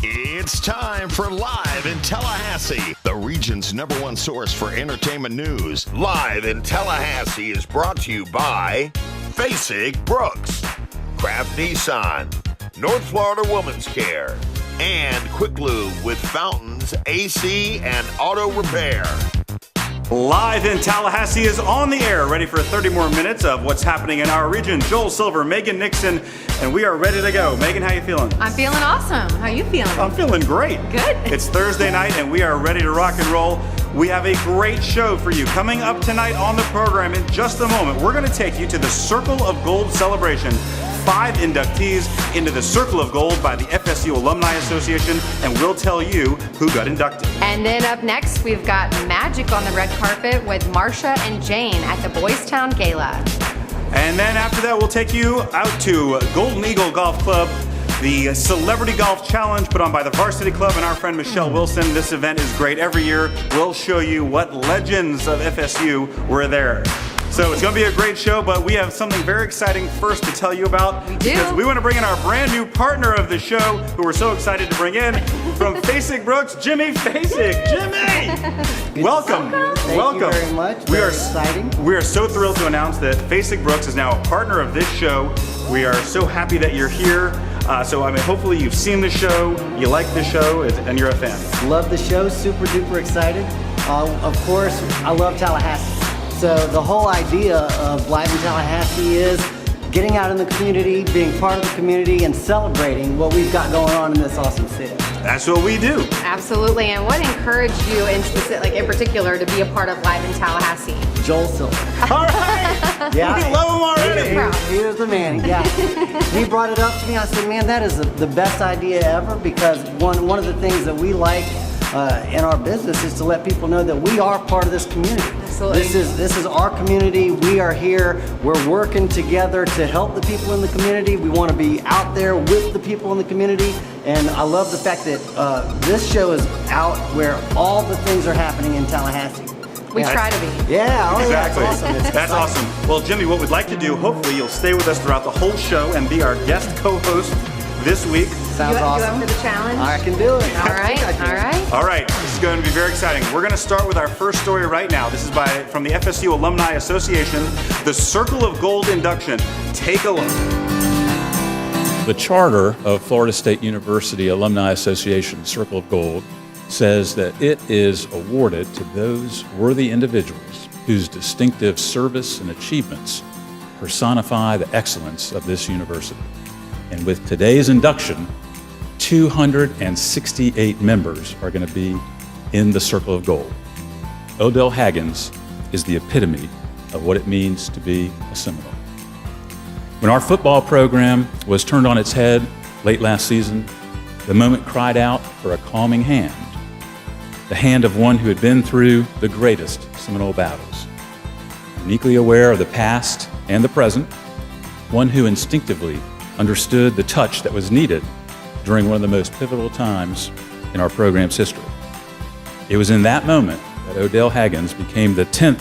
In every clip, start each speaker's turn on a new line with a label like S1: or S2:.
S1: It's time for Live in Tallahassee, the region's #1 source for entertainment news. Live in Tallahassee is brought to you by Fasig Brooks, Kraft Nissan, North Florida Women's Care, and Quick Lube with Fountains, AC, and Auto Repair.
S2: Live in Tallahassee is on the air, ready for 30 more minutes of what's happening in our region. Joel Silver, Megan Nixon, and we are ready to go. Megan, how you feeling?
S3: I'm feeling awesome. How you feeling?
S2: I'm feeling great.
S3: Good.
S2: It's Thursday night, and we are ready to rock and roll. We have a great show for you. Coming up tonight on the program in just a moment, we're going to take you to the Circle of Gold celebration. 5 inductees into the Circle of Gold by the FSU Alumni Association, and we'll tell you who got inducted.
S3: And then up next, we've got magic on the red carpet with Marsha and Jane at the Boys Town Gala.
S2: And then after that, we'll take you out to Golden Eagle Golf Club, the Celebrity Golf Challenge put on by the Varsity Club and our friend Michelle Wilson. This event is great. Every year, we'll show you what legends of FSU were there. So it's going to be a great show, but we have something very exciting first to tell you about.
S3: We do.
S2: Because we want to bring in our brand new partner of the show, who we're so excited to bring in, from Fasig Brooks, Jimmy Fasig. Jimmy! Welcome.
S4: Thank you very much. Very exciting.
S2: We are so thrilled to announce that Fasig Brooks is now a partner of this show. We are so happy that you're here. Hopefully you've seen the show, you like the show, and you're a fan.
S4: Love the show, super duper excited. Of course, I love Tallahassee. So the whole idea of Live in Tallahassee is getting out in the community, being part of the community, and celebrating what we've got going on in this awesome city.
S2: That's what we do.
S3: Absolutely. And what encouraged you in particular to be a part of Live in Tallahassee?
S4: Joel Silver.
S2: All right.
S4: Yeah.
S2: We love him already.
S4: He was the man. Yeah. He brought it up to me. I said, man, that is the best idea ever, because one of the things that we like in our business is to let people know that we are part of this community.
S3: Absolutely.
S4: This is our community. We are here. We're working together to help the people in the community. We want to be out there with the people in the community. And I love the fact that this show is out where all the things are happening in Tallahassee.
S3: We try to be.
S4: Yeah,
S2: Exactly.
S4: That's awesome.
S2: That's awesome. Well, Jimmy, what we'd like to do, hopefully you'll stay with us throughout the whole show and be our guest co-host this week.
S4: Sounds awesome.
S3: You up for the challenge?
S4: I can do it.
S3: All right.
S2: All right, this is going to be very exciting. We're going to start with our first story right now. This is from the FSU Alumni Association, the Circle of Gold induction. Take a look.
S5: The charter of Florida State University Alumni Association, Circle of Gold, says that it is awarded to those worthy individuals whose distinctive service and achievements personify the excellence of this university. And with today's induction, 268 members are going to be in the Circle of Gold. Odell Haggins is the epitome of what it means to be a Seminole. When our football program was turned on its head late last season, the moment cried out for a calming hand, the hand of one who had been through the greatest Seminole battles, uniquely aware of the past and the present, one who instinctively understood the touch that was needed during one of the most pivotal times in our program's history. It was in that moment that Odell Haggins became the 10th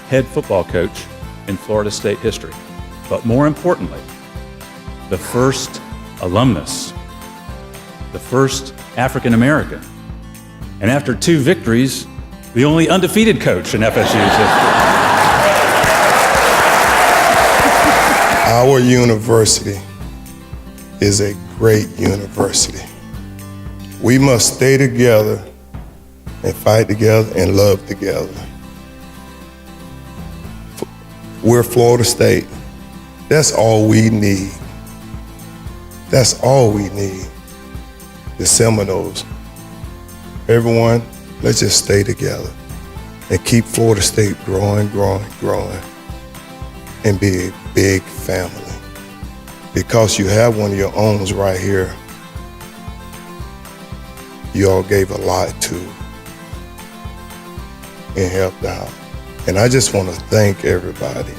S5: head football coach in Florida State history. But more importantly, the first alumnus, the first African American, and after 2 victories, the only undefeated coach in FSU's history.
S6: Our university is a great university. We must stay together and fight together and love together. We're Florida State. That's all we need. That's all we need. The Seminoles. Everyone, let's just stay together and keep Florida State growing, and be a big family. Because you have one of your own right here, you all gave a lot to and helped out. And I just want to thank everybody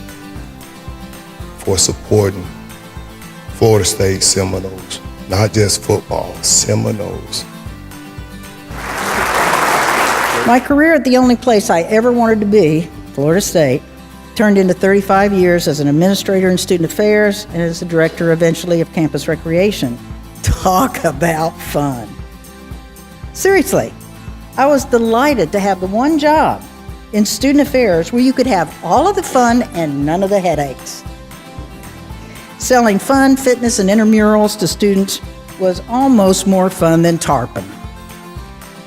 S6: for supporting Florida State Seminoles, not just football, Seminoles.
S7: My career at the only place I ever wanted to be, Florida State, turned into 35 years as an administrator in student affairs and as the director eventually of campus recreation. Talk about fun. Seriously, I was delighted to have the one job in student affairs where you could have all of the fun and none of the headaches. Selling fun, fitness, and intramurals to students was almost more fun than tarpon.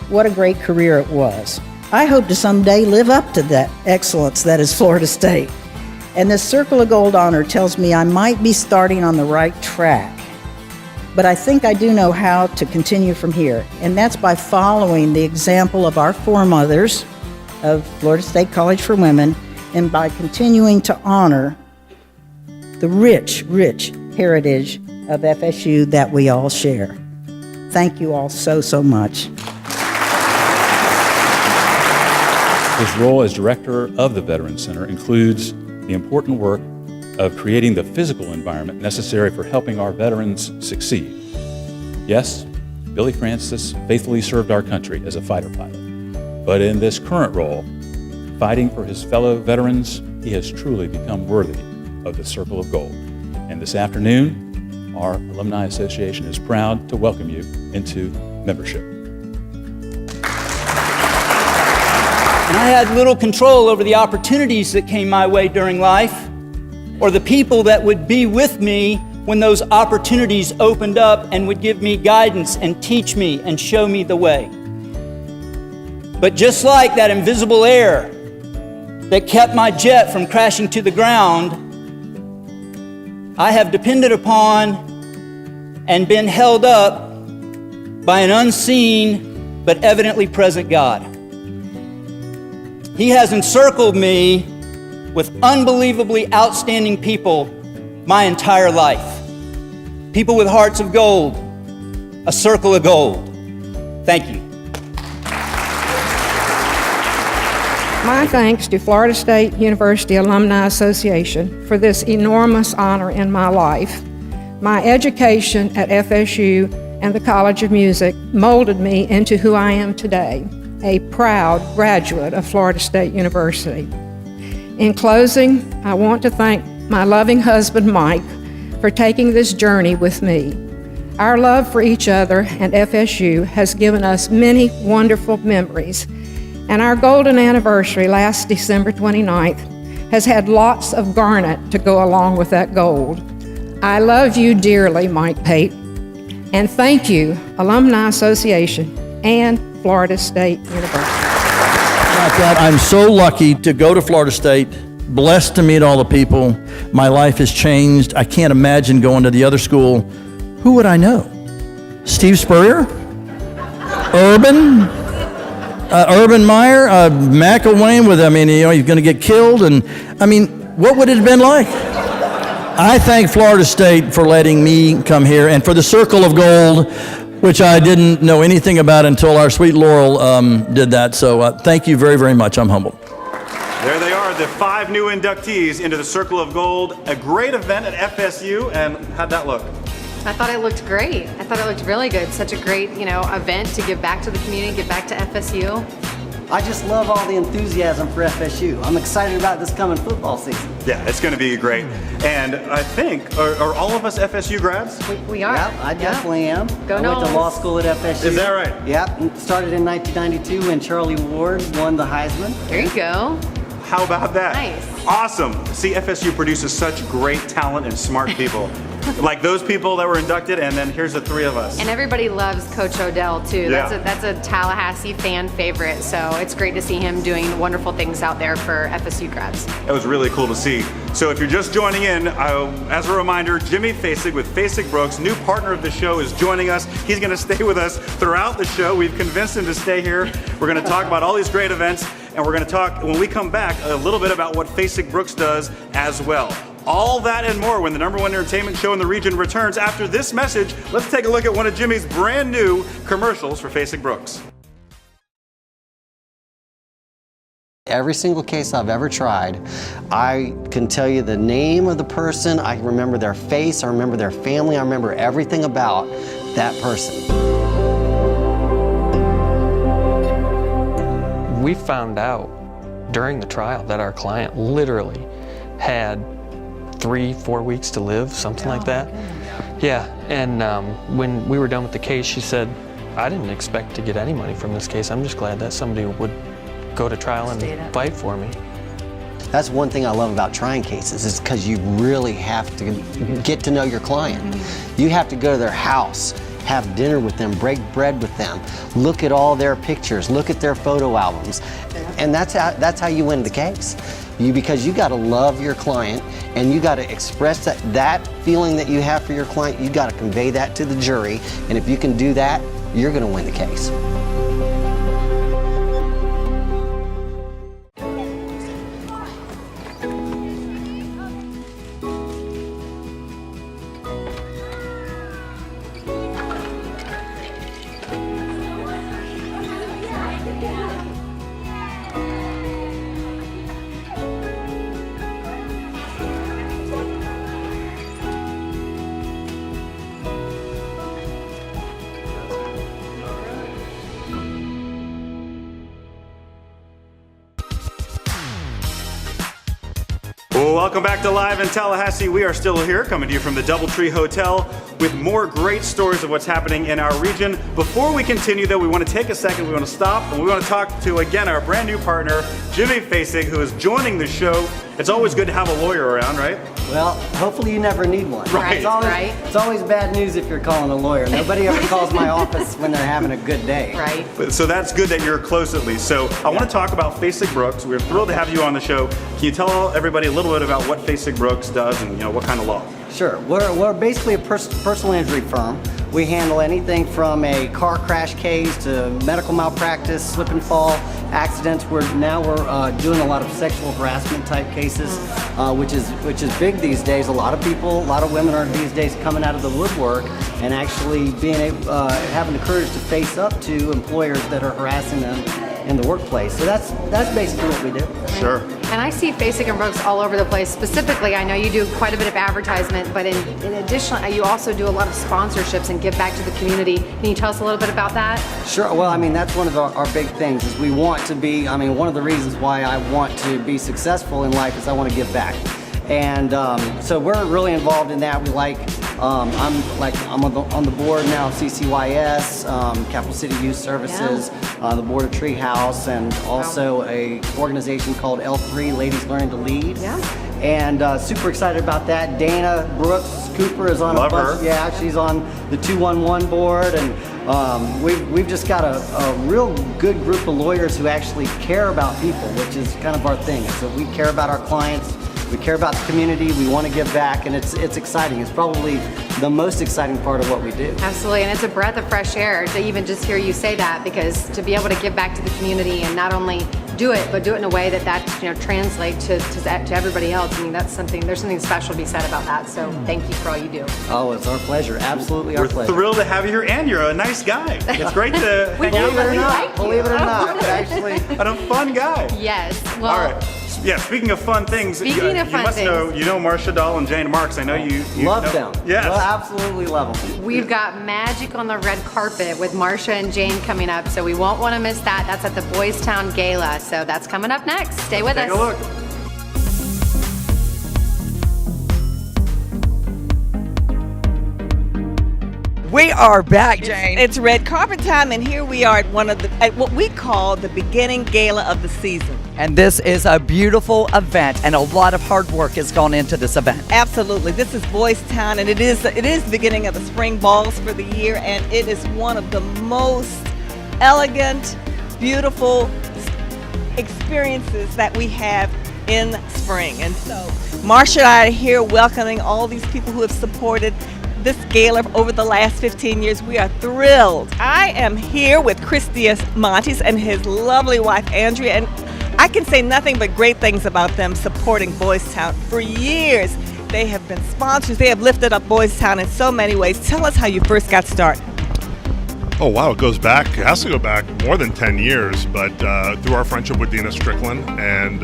S7: What a great career it was. I hope to someday live up to that excellence that is Florida State. And this Circle of Gold honor tells me I might be starting on the right track. But I think I do know how to continue from here, and that's by following the example of our foremothers of Florida State College for Women, and by continuing to honor the rich, rich heritage of FSU that we all share. Thank you all so, so much.
S5: His role as director of the Veterans Center includes the important work of creating the physical environment necessary for helping our veterans succeed. Yes, Billy Francis faithfully served our country as a fighter pilot, but in this current role, fighting for his fellow veterans, he has truly become worthy of the Circle of Gold. And this afternoon, our Alumni Association is proud to welcome you into membership.
S8: And I had little control over the opportunities that came my way during life, or the people that would be with me when those opportunities opened up and would give me guidance and teach me and show me the way. But just like that invisible air that kept my jet from crashing to the ground, I have depended upon and been held up by an unseen but evidently present God. He has encircled me with unbelievably outstanding people my entire life. People with hearts of gold, a circle of gold. Thank you.
S9: My thanks to Florida State University Alumni Association for this enormous honor in my life. My education at FSU and the College of Music molded me into who I am today, a proud graduate of Florida State University. In closing, I want to thank my loving husband, Mike, for taking this journey with me. Our love for each other and FSU has given us many wonderful memories, and our golden anniversary last December 29th has had lots of garnet to go along with that gold. I love you dearly, Mike Pate, and thank you, Alumni Association and Florida State University.
S10: I'm so lucky to go to Florida State, blessed to meet all the people. My life has changed. I can't imagine going to the other school. Who would I know? Steve Spurrier? Urban Meyer? McElwain with, he's going to get killed. And, what would it have been like? I thank Florida State for letting me come here and for the Circle of Gold, which I didn't know anything about until our sweet Laurel did that. So thank you very, very much. I'm humbled.
S2: There they are, the 5 new inductees into the Circle of Gold. A great event at FSU, and how'd that look?
S3: I thought it looked great. I thought it looked really good. Such a great, event to give back to the community, give back to FSU.
S4: I just love all the enthusiasm for FSU. I'm excited about this coming football season.
S2: Yeah, it's going to be great. And I think, are all of us FSU grads?
S3: We are.
S4: Yep, I definitely am.
S3: Go
S4: I went to
S3: Noles.
S4: law school at FSU.
S2: Is that right?
S4: Yep, started in 1992 when Charlie Ward won the Heisman.
S3: There you go.
S2: How about that?
S3: Nice.
S2: Awesome. See, FSU produces such great talent and smart people. Like those people that were inducted, and then here's the 3 of us.
S3: And everybody loves Coach Odell too.
S2: Yeah.
S3: That's a Tallahassee fan favorite. So it's great to see him doing wonderful things out there for FSU grads.
S2: That was really cool to see. So if you're just joining in, as a reminder, Jimmy Fasig with Fasig Brooks, new partner of the show, is joining us. He's going to stay with us throughout the show. We've convinced him to stay here. We're going to talk about all these great events, and we're going to talk, when we come back, a little bit about what Fasig Brooks does as well. All that and more when the #1 entertainment show in the region returns after this message. Let's take a look at one of Jimmy's brand new commercials for Fasig Brooks.
S4: Every single case I've ever tried, I can tell you the name of the person, I remember their face, I remember their family, I remember everything about that person.
S11: We found out during the trial that our client literally had 3-4 weeks to live, something like that. Yeah, and when we were done with the case, she said, I didn't expect to get any money from this case. I'm just glad that somebody would go to trial and fight for me.
S4: That's one thing I love about trying cases is because you really have to get to know your client. You have to go to their house, have dinner with them, break bread with them, look at all their pictures, look at their photo albums. And that's how you win the case. Because you got to love your client and you got to express that feeling that you have for your client, you got to convey that to the jury. And if you can do that, you're going to win the case.
S2: Welcome back to Live in Tallahassee. We are still here, coming to you from the Doubletree Hotel with more great stories of what's happening in our region. Before we continue, though, we want to take a second. We want to stop and we want to talk to, again, our brand new partner, Jimmy Fasig, who is joining the show. It's always good to have a lawyer around, right?
S4: Well, hopefully you never need one.
S2: Right.
S4: It's always bad news if you're calling a lawyer. Nobody ever calls my office when they're having a good day.
S3: Right.
S2: So that's good that you're close at least. So I want to talk about Fasig Brooks. We're thrilled to have you on the show. Can you tell everybody a little bit about what Fasig Brooks does and what kind of law?
S4: Sure. We're basically a personal injury firm. We handle anything from a car crash case to medical malpractice, slip and fall, accidents. We're doing a lot of sexual harassment type cases, which is big these days. A lot of women are these days coming out of the woodwork and actually being having the courage to face up to employers that are harassing them in the workplace. So that's basically what we do.
S2: Sure.
S3: And I see Fasig and Brooks all over the place. Specifically, I know you do quite a bit of advertisement, but in addition, you also do a lot of sponsorships and give back to the community. Can you tell us a little bit about that?
S4: Sure. Well, I mean, that's one of our big things is we want to be, one of the reasons why I want to be successful in life is I want to give back. And so we're really involved in that. I'm on the board now of CCYS, Capital City Youth Services, the board of Treehouse, and also a organization called L3, Ladies Learning to Lead. Yeah. And super excited about that. Dana Brooks Cooper is on
S2: Love
S4: a bunch.
S2: her.
S4: Yeah, she's on the 211 board, and we've just got a real good group of lawyers who actually care about people, which is kind of our thing. So we care about our clients. We care about the community, we want to give back, and it's exciting. It's probably the most exciting part of what we do.
S3: Absolutely, and it's a breath of fresh air to even just hear you say that, because to be able to give back to the community and not only do it, but do it in a way that translates to everybody else. I mean, there's something special to be said about that, so thank you for all you do.
S4: Oh, it's our pleasure, absolutely our pleasure.
S2: We're thrilled to have you here, and you're a nice guy. It's great to hang out with you.
S4: Believe it or not, actually.
S2: And a fun guy.
S3: Yes, well.
S2: All right. Yeah, speaking of fun things, you must know Marcia Dahl and Jane Marks. I know you
S4: love
S2: know
S4: them.
S2: Yes.
S4: Well, absolutely love them.
S3: We've got magic on the red carpet with Marcia and Jane coming up, so we won't want to miss that. That's at the Boys Town Gala, so that's coming up next. Stay with us.
S2: Take a look.
S12: We are back, Jane. It's red carpet time, and here we are at what we call the beginning gala of the season.
S13: And this is a beautiful event, and a lot of hard work has gone into this event.
S12: Absolutely. This is Boys Town, and it is the beginning of the spring balls for the year, and it is one of the most elegant, beautiful experiences that we have in spring. And so Marcia and I are here welcoming all these people who have supported this gala over the last 15 years. We are thrilled. I am here with Christias Montes and his lovely wife Andrea, and I can say nothing but great things about them supporting Boys Town. For years, they have been sponsors. They have lifted up Boys Town in so many ways. Tell us how you first got started.
S14: Oh, wow, it has to go back more than 10 years, but through our friendship with Dina Strickland, and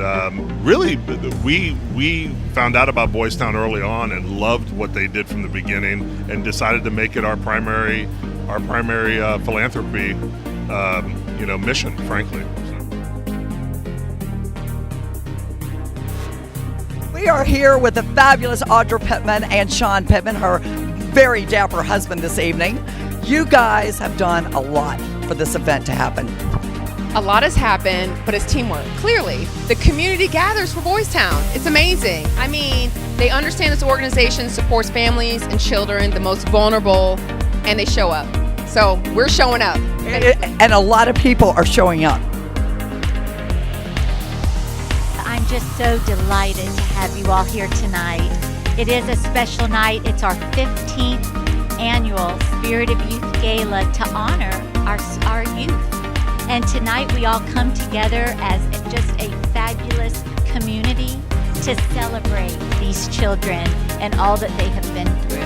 S14: really, we found out about Boys Town early on and loved what they did from the beginning, and decided to make it our primary philanthropy, mission, frankly.
S13: We are here with the fabulous Audra Pittman and Sean Pittman, her very dapper husband this evening. You guys have done a lot for this event to happen.
S15: A lot has happened, but it's teamwork. Clearly, the community gathers for Boys Town. It's amazing. I mean, they understand this organization supports families and children, the most vulnerable, and they show up. So we're showing up.
S13: And a lot of people are showing up.
S16: I'm just so delighted to have you all here tonight. It is a special night. It's our 15th annual Spirit of Youth Gala to honor our youth. And tonight we all come together as just a fabulous community to celebrate these children and all that they have been through.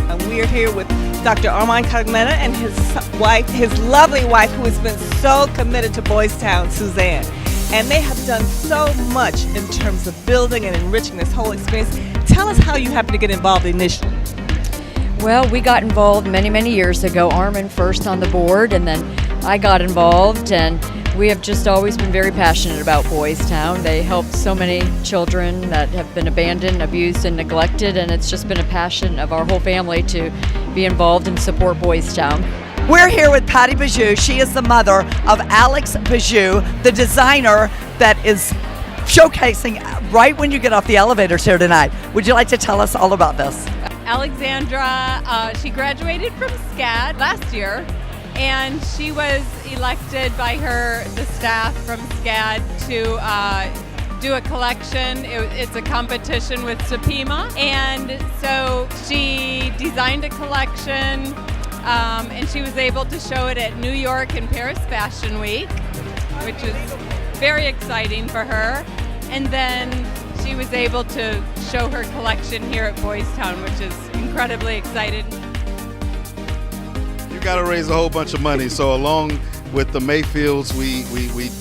S12: And we are here with Dr. Armand Cogmena and his wife, his lovely wife, who has been so committed to Boys Town, Suzanne. And they have done so much in terms of building and enriching this whole experience. Tell us how you happened to get involved initially.
S17: Well, we got involved many, many years ago. Armin first on the board, and then I got involved, and we have just always been very passionate about Boys Town. They help so many children that have been abandoned, abused, and neglected, and it's just been a passion of our whole family to be involved and support Boys Town.
S13: We're here with Patty Bijou. She is the mother of Alex Bijou, the designer that is showcasing right when you get off the elevators here tonight. Would you like to tell us all about this?
S18: Alexandra, she graduated from SCAD last year, and she was elected by the staff from SCAD to do a collection. It's a competition with Supima, and so she designed a collection, and she was able to show it at New York and Paris Fashion Week, which is very exciting for her. And then she was able to show her collection here at Boys Town, which is incredibly exciting.
S19: You got to raise a whole bunch of money. So along with the Mayfields, we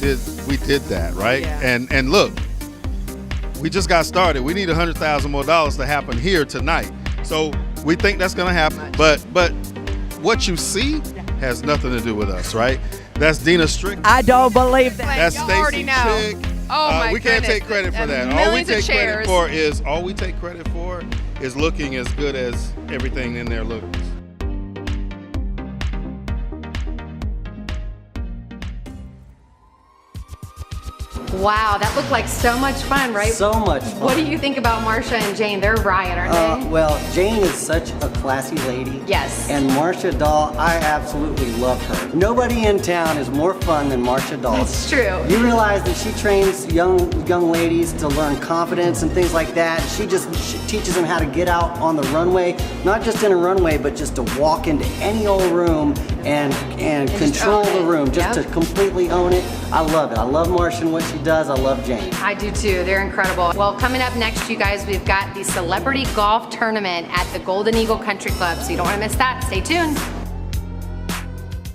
S19: did that, right?
S18: Yeah.
S19: And look, we just got started. We need $100,000 more to happen here tonight. So we think that's going to happen. But what you see has nothing to do with us, right? That's Dina Strick.
S13: I don't believe that.
S19: That's
S18: You already
S19: Stacy
S18: know.
S19: Chick.
S18: Oh my
S19: we can't
S18: goodness.
S19: take credit for
S18: And
S19: that.
S18: millions of chairs.
S19: All we take credit for is looking as good as everything in there looks.
S3: Wow, that looked like so much fun, right?
S4: So much fun.
S3: What do you think about Marcia and Jane? They're a riot, aren't they?
S4: Well, Jane is such a classy lady.
S3: Yes.
S4: And Marcia Dahl, I absolutely love her. Nobody in town is more fun than Marcia Dahl.
S3: That's true.
S4: You realize that she trains young ladies to learn confidence and things like that. She teaches them how to get out on the runway, not just in a runway, but just to walk into any old room and control the room, just to completely own it. I love it. I love Marcia and what she does. I love Jane.
S3: I do too. They're incredible. Well, coming up next, you guys, we've got the Celebrity Golf Tournament at the Golden Eagle Country Club, so you don't want to miss that. Stay tuned.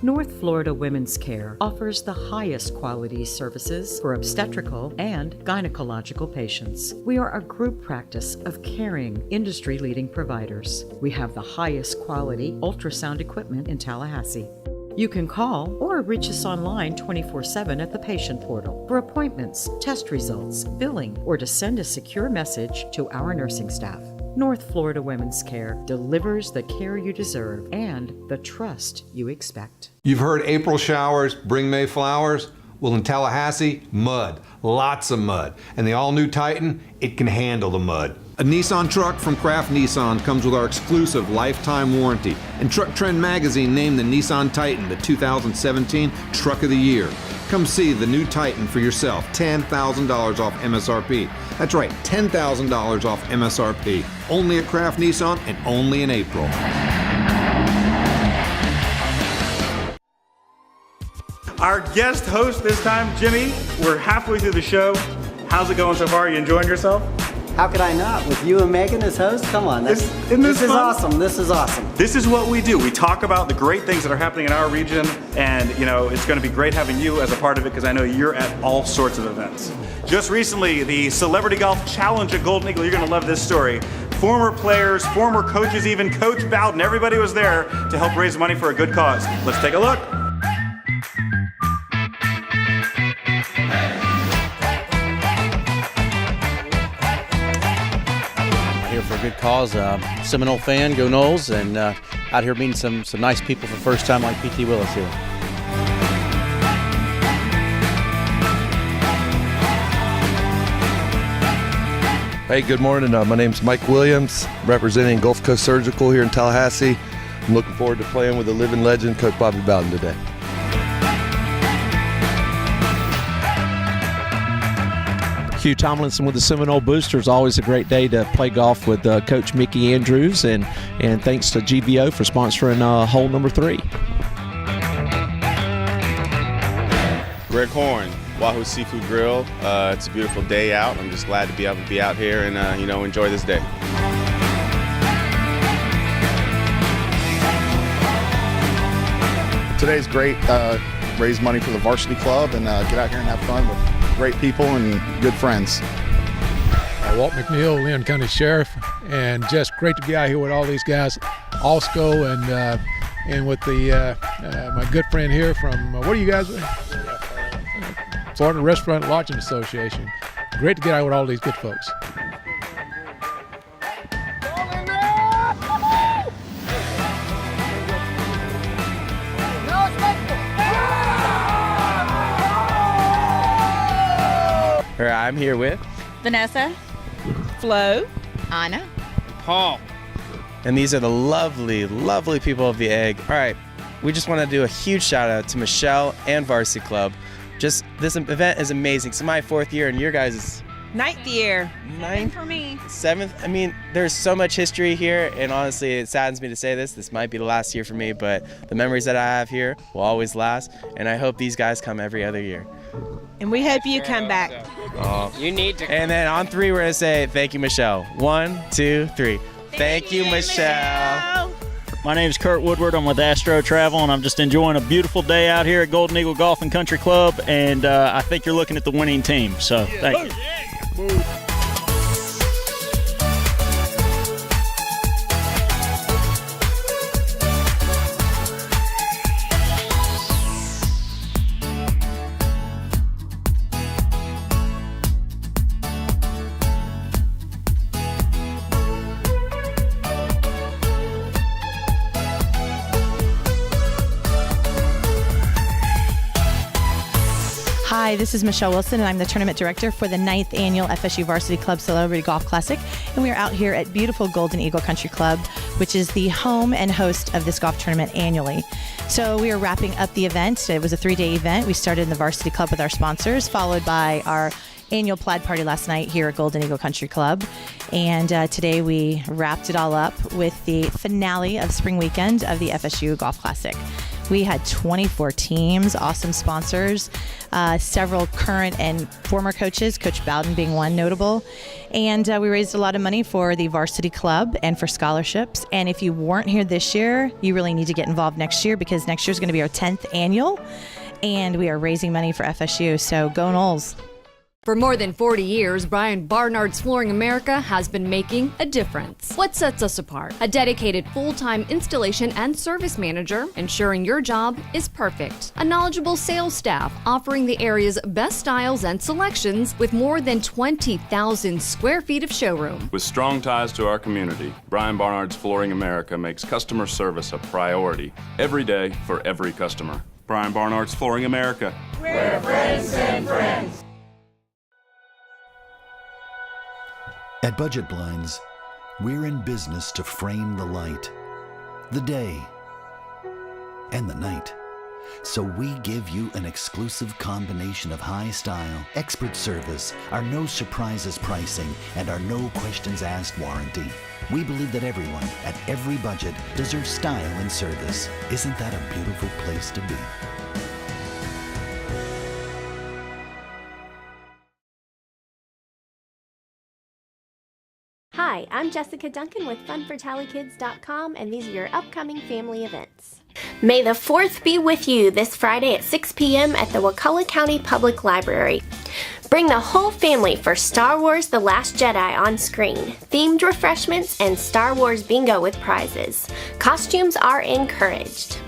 S20: North Florida Women's Care offers the highest quality services for obstetrical and gynecological patients. We are a group practice of caring, industry-leading providers. We have the highest quality ultrasound equipment in Tallahassee. You can call or reach us online 24/7 at the patient portal for appointments, test results, billing, or to send a secure message to our nursing staff. North Florida Women's Care delivers the care you deserve and the trust you expect.
S21: You've heard April showers bring May flowers. Well, in Tallahassee, mud. Lots of mud. And the all-new Titan, it can handle the mud. A Nissan truck from Kraft Nissan comes with our exclusive lifetime warranty. And Truck Trend Magazine named the Nissan Titan the 2017 Truck of the Year. Come see the new Titan for yourself. $10,000 off MSRP. That's right, $10,000 off MSRP. Only at Kraft Nissan and only in April.
S2: Our guest host this time, Jimmy. We're halfway through the show. How's it going so far? You enjoying yourself?
S4: How could I not? With you and Megan as hosts? Come on. This is awesome. This is awesome.
S2: This is what we do. We talk about the great things that are happening in our region, and it's going to be great having you as a part of it because I know you're at all sorts of events. Just recently, the Celebrity Golf Challenge at Golden Eagle. You're going to love this story. Former players, former coaches, even Coach Bowden, everybody was there to help raise money for a good cause. Let's take a look.
S22: Here for
S1: good cause. Seminole fan, go Noles, and out here meeting some nice people for the first time like P.T. Willis here.
S22: Hey, good morning. My name's Mike Williams, representing Gulf Coast Surgical here in Tallahassee. I'm looking forward to playing with the living legend, Coach Bobby Bowden, today.
S23: Hugh Tomlinson with the Seminole Boosters. Always a great day to play golf with Coach Mickey Andrews, and thanks to GVO for sponsoring hole number 3.
S24: Greg Horn, Wahoo Seafood Grill. It's a beautiful day out. I'm just glad to be able to be out here and enjoy this day.
S25: Today's great. Raise money for the varsity club and get out here and have fun with great people and good friends.
S26: Walt McNeil, Leon County Sheriff, and just great to be out here with all these guys, Alsco, and with the my good friend here from what are you guys with? Florida Restaurant Lodging Association. Great to get out with all these good folks.
S27: I'm here with
S28: Vanessa, Flo, Anna,
S27: Paul. And these are the lovely, lovely people of the Egg. All right, we just want to do a huge shout out to Michelle and Varsity Club. Just this event is amazing. It's my 4th year and your guys'
S28: 9th year.
S27: 9th
S28: for me.
S27: 7th. I mean, there's so much history here, and honestly, it saddens me to say this. This might be the last year for me, but the memories that I have here will always last, and I hope these guys come every other year.
S28: And we hope you come back.
S27: You need to. And then on 3, we're gonna say thank you, Michelle. 1, 2, 3. Thank you, Michelle.
S29: My name is Kurt Woodward. I'm with Astro Travel, and I'm just enjoying a beautiful day out here at Golden Eagle Golf and Country Club. And I think you're looking at the winning team. So thank you.
S30: Hi, this is Michelle Wilson, and I'm the tournament director for the 9th annual FSU Varsity Club Celebrity Golf Classic. And we are out here at beautiful Golden Eagle Country Club, which is the home and host of this golf tournament annually. So we are wrapping up the event. It was a 3-day event. We started in the Varsity Club with our sponsors, followed by our annual plaid party last night here at Golden Eagle Country Club. And today we wrapped it all up with the finale of spring weekend of the FSU Golf Classic. We had 24 teams, awesome sponsors, several current and former coaches, Coach Bowden being one notable. And we raised a lot of money for the varsity club and for scholarships. And if you weren't here this year, you really need to get involved next year, because next year is going to be our 10th annual. And we are raising money for FSU. So go Noles.
S31: For more than 40 years, Brian Barnard's Flooring America has been making a difference. What sets us apart? A dedicated full-time installation and service manager, ensuring your job is perfect. A knowledgeable sales staff offering the area's best styles and selections with more than 20,000 square feet of showroom.
S32: With strong ties to our community, Brian Barnard's Flooring America makes customer service a priority every day for every customer. Brian Barnard's Flooring America.
S33: Where friends send friends.
S34: At Budget Blinds, we're in business to frame the light, the day, and the night. So we give you an exclusive combination of high style, expert service, our no surprises pricing, and our no questions asked warranty. We believe that everyone, at every budget, deserves style and service. Isn't that a beautiful place to be?
S35: Hi, I'm Jessica Duncan with FunForTallyKids.com, and these are your upcoming family events. May the 4th be with you this Friday at 6 p.m. at the Wakulla County Public Library. Bring the whole family for Star Wars The Last Jedi on screen, themed refreshments, and Star Wars bingo with prizes. Costumes are encouraged.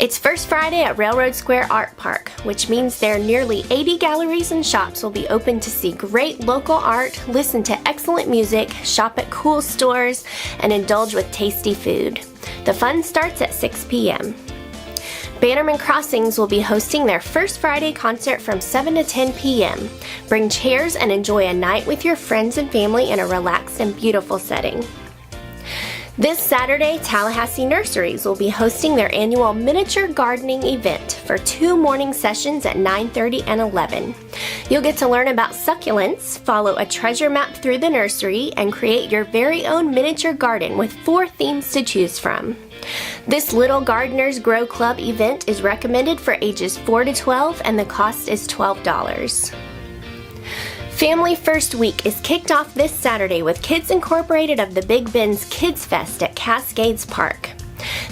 S35: It's First Friday at Railroad Square Art Park, which means there are nearly 80 galleries and shops will be open to see great local art, listen to excellent music, shop at cool stores, and indulge with tasty food. The fun starts at 6 p.m. Bannerman Crossings will be hosting their First Friday concert from 7 to 10 p.m. Bring chairs and enjoy a night with your friends and family in a relaxed and beautiful setting. This Saturday, Tallahassee Nurseries will be hosting their annual miniature gardening event for 2 morning sessions at 9:30 and 11. You'll get to learn about succulents, follow a treasure map through the nursery, and create your very own miniature garden with 4 themes to choose from. This Little Gardeners Grow Club event is recommended for ages 4 to 12 and the cost is $12. Family First Week is kicked off this Saturday with Kids Incorporated of the Big Bend's Kids Fest at Cascades Park.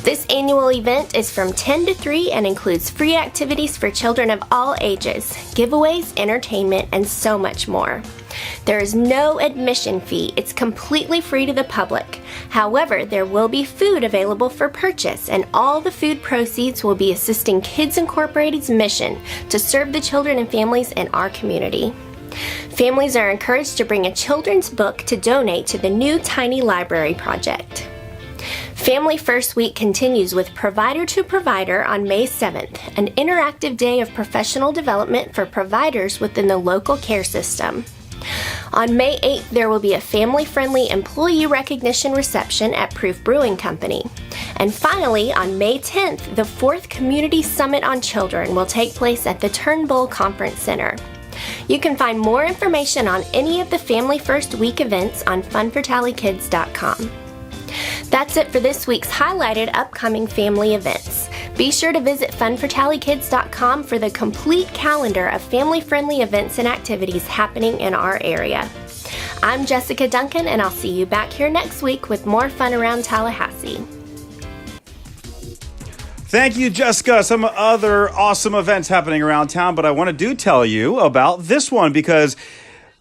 S35: This annual event is from 10 to 3 and includes free activities for children of all ages, giveaways, entertainment, and so much more. There is no admission fee. It's completely free to the public. However, there will be food available for purchase, and all the food proceeds will be assisting Kids Incorporated's mission to serve the children and families in our community. Families are encouraged to bring a children's book to donate to the new Tiny Library Project. Family First Week continues with Provider to Provider on May 7th, an interactive day of professional development for providers within the local care system. On May 8th, there will be a family-friendly employee recognition reception at Proof Brewing Company. And finally, on May 10th, the 4th Community Summit on Children will take place at the Turnbull Conference Center. You can find more information on any of the Family First Week events on funfortallykids.com. That's it for this week's highlighted upcoming family events. Be sure to visit funfortallykids.com for the complete calendar of family-friendly events and activities happening in our area. I'm Jessica Duncan, and I'll see you back here next week with more fun around Tallahassee.
S2: Thank you, Jessica. Some other awesome events happening around town, but I want to tell you about this one because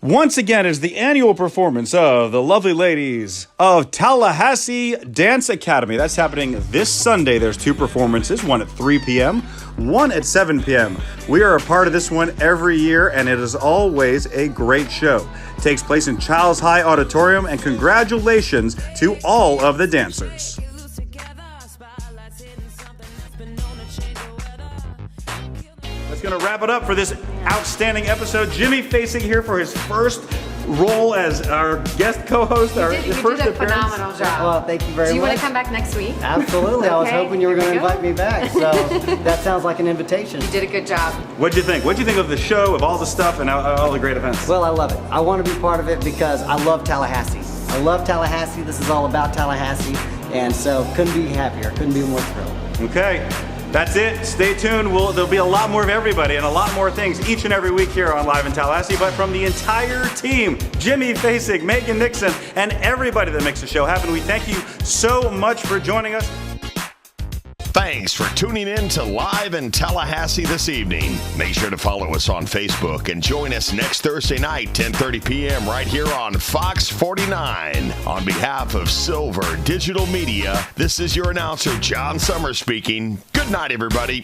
S2: once again is the annual performance of the lovely ladies of Tallahassee Dance Academy. That's happening this Sunday. There's 2 performances, one at 3 p.m., one at 7 p.m. We are a part of this one every year, and it is always a great show. It takes place in Childs High Auditorium, and congratulations to all of the dancers. That's going to wrap it up for this outstanding episode. Jimmy Facing here for his first role as our guest co-host.
S3: You did a phenomenal job.
S4: Well, thank you very much.
S3: Do you want to come back next week?
S4: Absolutely. I was hoping you were going to invite me back. So that sounds like an invitation.
S3: You did a good job.
S2: What'd you think? What'd you think of the show, of all the stuff, and all the great events?
S4: Well, I love it. I want to be part of it because I love Tallahassee. I love Tallahassee. This is all about Tallahassee. And so couldn't be happier. Couldn't be more thrilled.
S2: Okay. That's it. Stay tuned. There'll be a lot more of everybody and a lot more things each and every week here on Live in Tallahassee. But from the entire team, Jimmy Facing, Megan Nixon, and everybody that makes the show happen, we thank you so much for joining us.
S5: Thanks for tuning in to Live in Tallahassee this evening. Make sure to follow us on Facebook and join us next Thursday night, 10:30 p.m. right here on Fox 49. On behalf of Silver Digital Media, this is your announcer, John Summers speaking. Good night, everybody.